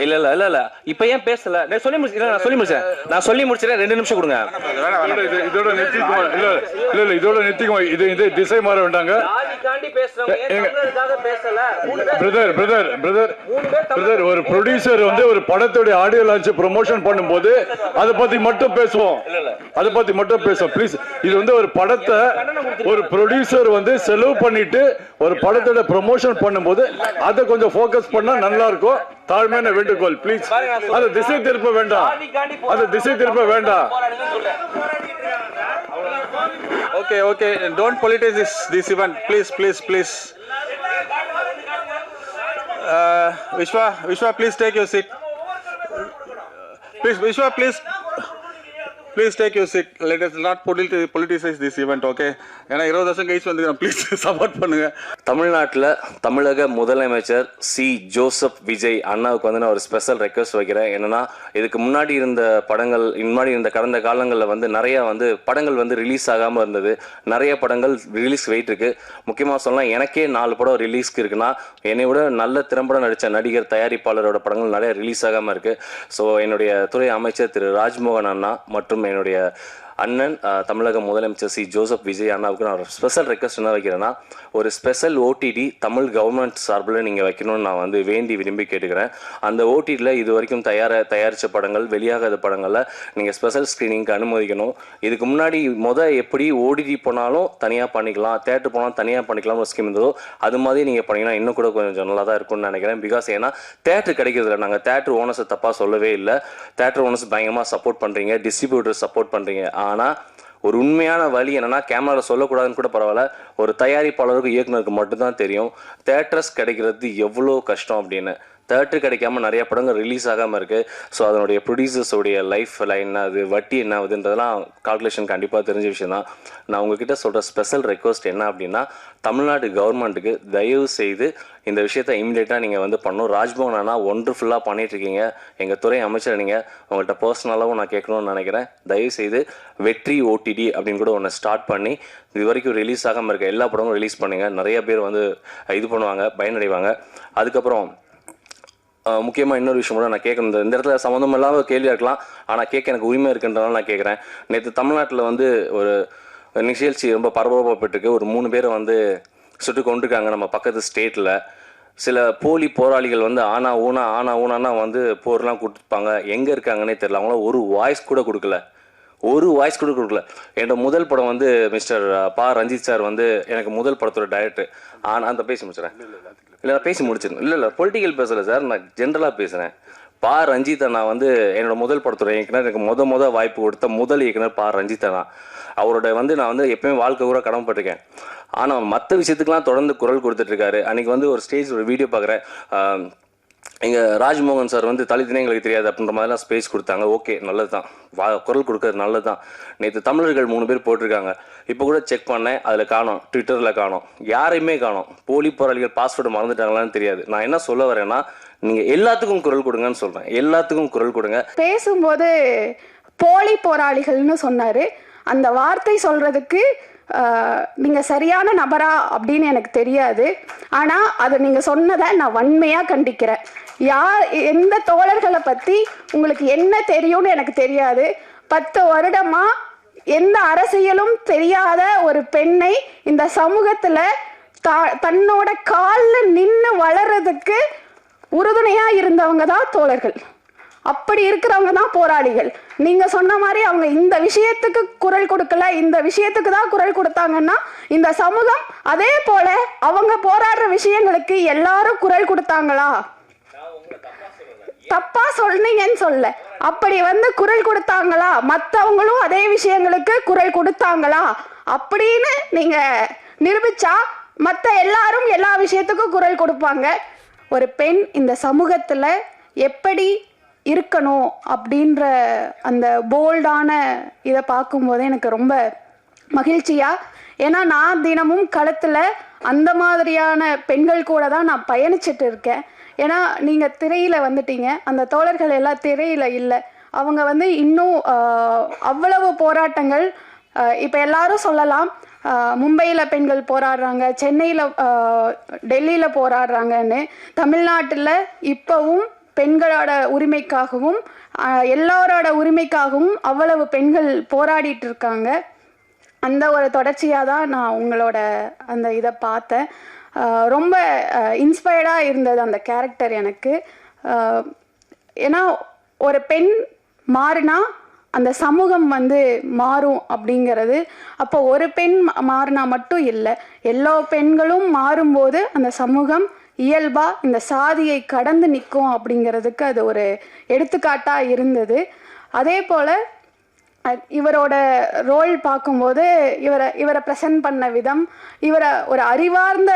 இல்ல இல்ல இல்ல இல்ல இப்ப ஏன் பேசல? நான் சொல்லி முடிச்சேன். நான் சொல்லி முடிச்சிட்டேன். 2 நிமிஷம் கொடுங்க. இதோட நிறுத்திக்குவோம். இல்ல இல்ல இதோட நிறுத்திக்குவோம். இது திசை மாற வேண்டாங்க. பிரதர் ஒரு ப்ரொடியூசர் வந்து ஒரு படத்தோட ஆடியோ லான்ச் ப்ரமோஷன் பண்ணும்போது அதை பத்தி மட்டும் பேசுவோம். அதை பத்தி மட்டும் பேசுவோம் ப்ளீஸ். இது வந்து ஒரு படத்தை ஒரு ப்ரொடியூசர் வந்து செலவு பண்ணிட்டு ஒரு படத்தோட ப்ரமோஷன் பண்ணும்போது அதை கொஞ்சம் ஃபோக்கஸ் பண்ணா நல்லா இருக்கும். தாழ்மையான வேண்டுகோள் ப்ளீஸ். அதை திசை திருப்ப வேண்டாம். அதை திசை திருப்ப வேண்டாம். Okay, don't politicize this event, please. Vishwa, please take your seat. Vishwa, please take your seat. Let us not politicize this event, okay? ஏன்னா 20 வருஷம் கழிச்சு வந்து ப்ளீஸ் சப்போர்ட் பண்ணுங்க. தமிழ்நாட்டில் தமிழக முதலமைச்சர் சி ஜோசப் விஜய் அண்ணாவுக்கு வந்து நான் ஒரு ஸ்பெஷல் ரெக்வஸ்ட் வைக்கிறேன். என்னன்னா இதுக்கு முன்னாடி இருந்த படங்கள் கடந்த காலங்களில் வந்து நிறைய வந்து படங்கள் வந்து ரிலீஸ் ஆகாமல் இருந்தது. நிறைய படங்கள் ரிலீஸ் வெயிட் இருக்கு. முக்கியமாக சொல்லலாம், எனக்கே 4 படம் ரிலீஸ்க்கு இருக்குன்னா என்னை விட நல்ல திறம்பட நடித்த நடிகர் தயாரிப்பாளரோட படங்கள் நிறைய ரிலீஸ் ஆகாமல் இருக்கு. ஸோ என்னுடைய துறை அமைச்சர் திரு ராஜ்மோகன் அண்ணா மற்றும் என்னுடைய அண்ணன் தமிழக முதலமைச்சர் சி ஜோசப் விஜய் அண்ணாவுக்கு நான் ஒரு ஸ்பெஷல் ரெக்வஸ்ட் என்ன வைக்கிறேன்னா, ஒரு ஸ்பெஷல் ஓடிடி தமிழ் கவர்மெண்ட் சார்பில் நீங்கள் வைக்கணும்னு நான் வந்து வேண்டி விரும்பி கேட்டுக்கிறேன். அந்த ஓடிடியில் இது வரைக்கும் தயாரித்த படங்கள், வெளியாகாத படங்களில் நீங்கள் ஸ்பெஷல் ஸ்க்ரீனிங்க்கு அனுமதிக்கணும். இதுக்கு முன்னாடி எப்படி ஓடிடி போனாலும் தனியாக பண்ணிக்கலாம், தேட்டர் போனாலும் தனியாக பண்ணிக்கலாம் ஒரு ஸ்கீம் இருந்ததோ அது மாதிரி நீங்கள் பண்ணிங்கன்னா இன்னும் கூட கொஞ்சம் நல்லா தான் இருக்கும்னு நினைக்கிறேன். பிகாஸ் ஏன்னா தேட்டர் கிடைக்கிறதில்ல. நாங்கள் தேட்டர் ஓனர்ஸை தப்பாக சொல்லவே இல்லை. தேட்டர் ஓனர்ஸ் பயங்கரமாக சப்போர்ட் பண்ணுறீங்க, டிஸ்ட்ரிபியூட்டர் சப்போர்ட் பண்ணுறீங்க. ஆனால் ஒரு உண்மையான வழி என்னன்னா, கேமராவில் சொல்லக்கூடாதுன்னு கூட பரவாயில்ல, ஒரு தயாரிப்பாளருக்கு இயக்குனருக்கு மட்டும்தான் தெரியும் தேட்டர்ஸ் கிடைக்கிறது எவ்வளோ கஷ்டம் அப்படின்னு. தேட்டர் கிடைக்காம நிறைய படங்கள் ரிலீஸ் ஆகாமல் இருக்குது. ஸோ அதனுடைய ப்ரொடியூசர்ஸோடைய லைஃப் லைன் அது வட்டி என்ன ஆகுதுன்றதெல்லாம் கால்குலேஷன் கண்டிப்பாக தெரிஞ்ச விஷயம் தான். நான் உங்ககிட்ட சொல்கிற ஸ்பெஷல் ரெக்வஸ்ட் என்ன அப்படின்னா, தமிழ்நாடு கவர்மெண்ட்டுக்கு தயவு செய்து இந்த விஷயத்தை இமீடியட்டாக நீங்கள் வந்து பண்ணணும். ராஜ்மோகன் அண்ணா ஒண்டர்ஃபுல்லாக பண்ணிகிட்ருக்கீங்க. எங்கள் துறை அமைச்சர் நீங்கள் உங்கள்கிட்ட பர்சனலாகவும் நான் கேட்கணும்னு நினைக்கிறேன். தயவு செய்து வெற்றி ஓடிடி அப்படின்னு கூட ஒன்று ஸ்டார்ட் பண்ணி இது வரைக்கும் ரிலீஸ் ஆகாமல் இருக்க எல்லா படமும் ரிலீஸ் பண்ணுங்கள். நிறைய பேர் வந்து இது பண்ணுவாங்க, பயனடைவாங்க. அதுக்கப்புறம் முக்கியமாக இன்னொரு விஷயம் கூட நான் கேட்கணும். இந்த இடத்துல சம்மந்தம் இல்லாமல் கேள்வியாக இருக்கலாம், ஆனால் கேட்க எனக்கு உரிமை இருக்குன்றனால நான் கேட்குறேன். நேற்று தமிழ்நாட்டில் வந்து ஒரு நிகழ்ச்சி ரொம்ப பரபரப்பட்டுருக்கு. ஒரு 3 பேரை வந்து சுட்டு கொண்டிருக்காங்க நம்ம பக்கத்து ஸ்டேட்டில். சில போலி போராளிகள் வந்து ஆனா ஊனா வந்து போர்லாம் கொடுத்துருப்பாங்க. எங்கே இருக்காங்கன்னே தெரியல. அவங்களாம் ஒரு வாய்ஸ் கூட கொடுக்கல. என்னோட முதல் படம் வந்து மிஸ்டர் பா ரஞ்சித் சார் வந்து எனக்கு முதல் படத்தோட டைரக்டர். ஆனால் அந்த பேசி முடிச்சிடறேன். இல்லை நான் பேசி முடிச்சிருந்தேன். இல்லை பொலிட்டிக்கல் பேசலை சார், நான் ஜென்ரலாக பேசுகிறேன். பா ரஞ்சித் அண்ணா வந்து என்னோட முதல் படத்தோட இயக்குனர். எனக்கு முத வாய்ப்பு கொடுத்த முதல் இயக்குனர் பா ரஞ்சித் அண்ணா. அவரோட வந்து நான் வந்து எப்பயுமே வாழ்க்கை கூட கடமைப்பட்டிருக்கேன். ஆனால் மற்ற விஷயத்துக்கெலாம் தொடர்ந்து குரல் கொடுத்துட்ருக்காரு. அன்றைக்கி வந்து ஒரு ஸ்டேஜ் ஒரு வீடியோ பார்க்குறேன். எங்கள் ராஜ்மோகன் சார் வந்து தலித்தினே எங்களுக்கு தெரியாது அப்படின்ற மாதிரிலாம் ஸ்பேஸ் கொடுத்தாங்க. ஓகே, நல்லது தான், குரல் கொடுக்கறது நல்லது தான். நேற்று தமிழர்கள் 3 பேர் போட்டிருக்காங்க. இப்போ கூட செக் பண்ணேன், அதில் காணோம், ட்விட்டரில் காணோம், யாரையுமே காணோம். போலி போராளிகள் பாஸ்வேர்டு மறந்துட்டாங்களான்னு தெரியாது. நான் என்ன சொல்ல வரேன்னா, நீங்கள் எல்லாத்துக்கும் குரல் கொடுங்கன்னு சொல்கிறேன். எல்லாத்துக்கும் குரல் கொடுங்க. பேசும்போது போலி போராளிகள்னு சொன்னார். அந்த வார்த்தை சொல்கிறதுக்கு நீங்கள் சரியான நபரா அப்படின்னு எனக்கு தெரியாது. ஆனால் அதை நீங்கள் சொன்னதை நான் வன்மையாக கண்டிக்கிறேன். எந்த தோழர்களை பற்றி உங்களுக்கு என்ன தெரியும்னு எனக்கு தெரியாது. 10 வருடமாக எந்த அரசியலும் தெரியாத ஒரு பெண்ணை இந்த சமூகத்தில் தன்னோட காலில் நின்று வளர்றதுக்கு உறுதுணையாக இருந்தவங்க தான் தோழர்கள். அப்படி இருக்கிறவங்க தான் போராளிகள். நீங்க சொன்ன மாதிரி அவங்க இந்த விஷயத்துக்கு குரல் கொடுக்கல, இந்த விஷயத்துக்கு தான் குரல் கொடுத்தாங்கன்னா இந்த சமூகம் அதே போல அவங்க போராடுற விஷயங்களுக்கு எல்லாரும் குரல் கொடுத்தாங்களா? தப்பா சொன்னீங்கன்னு சொல்ல, அப்படி வந்து குரல் கொடுத்தாங்களா? மற்றவங்களும் அதே விஷயங்களுக்கு குரல் கொடுத்தாங்களா அப்படின்னு நீங்க நிரூபிச்சா மற்ற எல்லாரும் எல்லா விஷயத்துக்கும் குரல் கொடுப்பாங்க. ஒரு பெண் இந்த சமூகத்துல எப்படி இருக்கணும் அப்படின்ற அந்த போல்டான இதை பார்க்கும்போது எனக்கு ரொம்ப மகிழ்ச்சியா. ஏன்னா நான் தினமும் களத்தில் அந்த மாதிரியான பெண்கள் கூட தான் நான் பயணிச்சுட்டு இருக்கேன். ஏன்னா நீங்கள் திரையில் வந்துட்டீங்க, அந்த தோழர்கள் எல்லாம் திரையில் இல்லை. அவங்க வந்து இன்னும் அவ்வளவு போராட்டங்கள் இப்போ எல்லாரும் சொல்லலாம், மும்பையில் பெண்கள் போராடுறாங்க, சென்னையில் டெல்லியில் போராடுறாங்கன்னு. தமிழ்நாட்டில் இப்போவும் பெண்களோட உரிமைக்காகவும் எல்லாரோட உரிமைக்காகவும் அவ்வளவு பெண்கள் போராடிட்டு இருக்காங்க. அந்த ஒரு தொடர்ச்சியாக தான் நான் உங்களோட அந்த இதை பார்த்தேன். ரொம்ப இன்ஸ்பயர்டாக இருந்தது அந்த கேரக்டர் எனக்கு. ஏன்னா ஒரு பெண் மாறினா அந்த சமூகம் வந்து மாறும் அப்படிங்கிறது. அப்போ ஒரு பெண் மாறினா மட்டும் இல்லை, எல்லா பெண்களும் மாறும்போது அந்த சமூகம் இயல்பாக இந்த சாதியை கடந்து நிற்கும் அப்படிங்கிறதுக்கு அது ஒரு எடுத்துக்காட்டாக இருந்தது. அதே போல் இவரோட ரோல் பார்க்கும்போது இவரை ப்ரெசன்ட் பண்ண விதம், இவரை ஒரு அறிவார்ந்த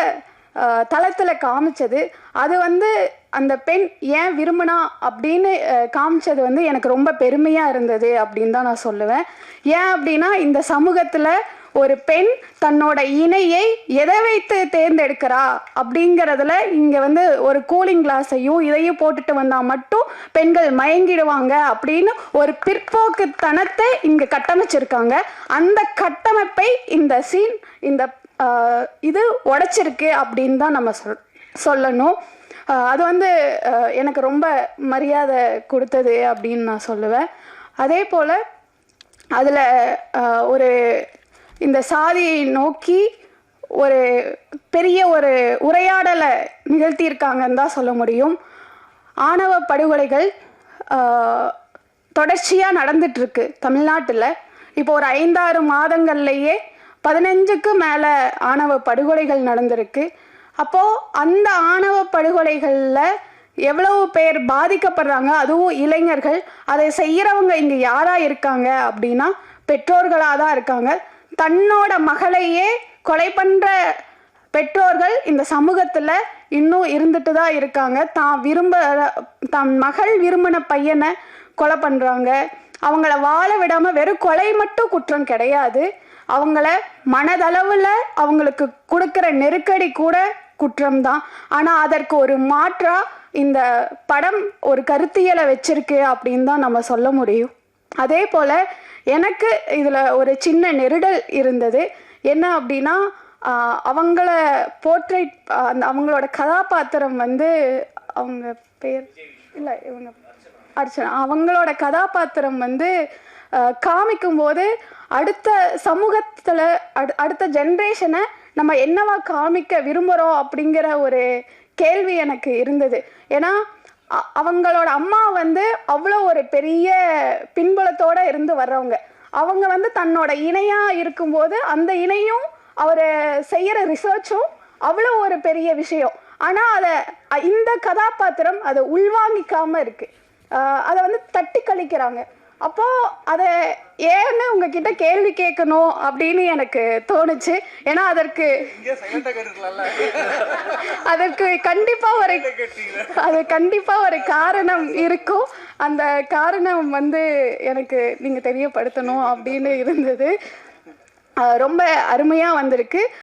தளத்தில் காமிச்சது, அது வந்து அந்த பெண் ஏன் விரும்பினா அப்படின்னு காமிச்சது வந்து எனக்கு ரொம்ப பெருமையாக இருந்தது அப்படின்னு தான் நான் சொல்லுவேன். ஏன் அப்படின்னா இந்த சமூகத்தில் ஒரு பெண் தன்னோட இணையை எதை வைத்து தேர்ந்தெடுக்கிறா அப்படிங்கிறதுல இங்கே வந்து ஒரு கூலிங் கிளாஸையும் இதையும் போட்டுட்டு வந்தால் மட்டும் பெண்கள் மயங்கிடுவாங்க அப்படின்னு ஒரு பிற்போக்குத்தனத்தை இங்கே கட்டமைச்சிருக்காங்க. அந்த கட்டமைப்பை இந்த சீன் இந்த இது உடைச்சிருக்கு அப்படின்னு தான் நம்ம சொல்லணும். அது வந்து எனக்கு ரொம்ப மரியாதை கொடுத்தது அப்படின்னு நான் சொல்லுவேன். அதே போல் அதில் ஒரு இந்த சாதியை நோக்கி ஒரு பெரிய ஒரு உரையாடலை நிகழ்த்தியிருக்காங்கன்னு தான் சொல்ல முடியும். ஆணவ படுகொலைகள் தொடர்ச்சியாக நடந்துட்டுருக்கு தமிழ்நாட்டில். இப்போ ஒரு 5-6 மாதங்கள்லேயே 15க்கு மேலே ஆணவ படுகொலைகள் நடந்திருக்கு. அப்போது அந்த ஆணவ படுகொலைகளில் எவ்வளவு பேர் பாதிக்கப்படுறாங்க, அதுவும் இளைஞர்கள். அதை செய்கிறவங்க இங்கே யாராக இருக்காங்க அப்படின்னா பெற்றோர்களாக தான் இருக்காங்க. தன்னோட மகளையே கொலை பண்ணுற பெற்றோர்கள் இந்த சமூகத்தில் இன்னும் இருந்துட்டு தான் இருக்காங்க. தன் மகள் விரும்பின பையனை கொலை பண்ணுறாங்க. அவங்கள வாழ விடாமல் வெறும் கொலை மட்டும் குற்றம் கிடையாது, அவங்கள மனதளவில் அவங்களுக்கு கொடுக்குற நெருக்கடி கூட குற்றம்தான். ஆனால் அதற்கு ஒரு மாற்றாக இந்த படம் ஒரு கருத்தியலை வச்சிருக்கு அப்படின்னு தான் நம்ம சொல்ல முடியும். அதே போல் எனக்கு இதில் ஒரு சின்ன நெருடல் இருந்தது. என்ன அப்படின்னா அவங்கள போர்ட்ரேட் அவங்களோட கதாபாத்திரம் வந்து அவங்க பேர் இல்லை இவங்க அர்ச்சனா, அவங்களோட கதாபாத்திரம் வந்து காமிக்கும்போது அடுத்த சமூகத்தில் அடுத்த ஜென்ரேஷனை நம்ம என்னவா காமிக்க விரும்புகிறோம் அப்படிங்கிற ஒரு கேள்வி எனக்கு இருந்தது. ஏன்னா அவங்களோட அம்மா வந்து அவ்வளோ ஒரு பெரிய பின்புலத்தோடு இருந்து வர்றவங்க. அவங்க வந்து தன்னோட இணையாக இருக்கும்போது அந்த இணையும் அவர் செய்கிற ரிசர்ச்சும் அவ்வளோ ஒரு பெரிய விஷயம். ஆனால் அதை இந்த கதாபாத்திரம் அதை உள்வாங்கிக்காமல் இருக்குது, அதை வந்து தட்டி கழிக்கிறாங்க. அப்போது அதை ஏன்னு உங்ககிட்ட கேள்வி கேட்கணும் அப்படின்னு எனக்கு தோணுச்சு. ஏன்னா அதற்கு கண்டிப்பாக ஒரு காரணம் இருக்கும். அந்த காரணம் வந்து எனக்கு நீங்கள் தெரியப்படுத்தணும் அப்படின்னு இருந்தது. ரொம்ப அருமையாக வந்திருக்கு.